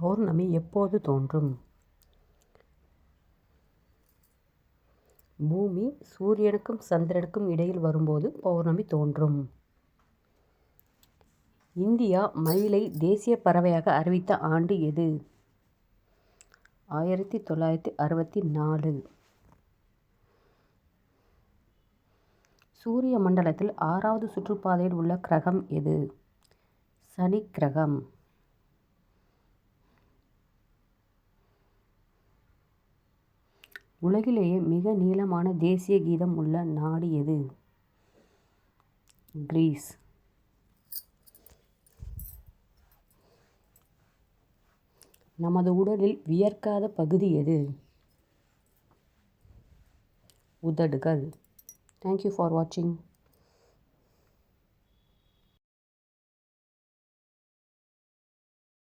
பௌர்ணமி எப்போது தோன்றும்? பூமி சூரியனுக்கும் சந்திரனுக்கும் இடையில் வரும்போது பௌர்ணமி தோன்றும். இந்தியா மயிலை தேசிய பறவையாக அறிவித்த ஆண்டு எது? 1964. சூரிய மண்டலத்தில் 6வது சுற்றுப்பாதையில் உள்ள கிரகம் எது? சனி கிரகம். உலகிலேயே மிக நீளமான தேசிய கீதம் உள்ள நாடு எது? கிரீஸ். நமது உடலில் வியர்க்காத பகுதி எது? உதடுகள். Thank you for watching.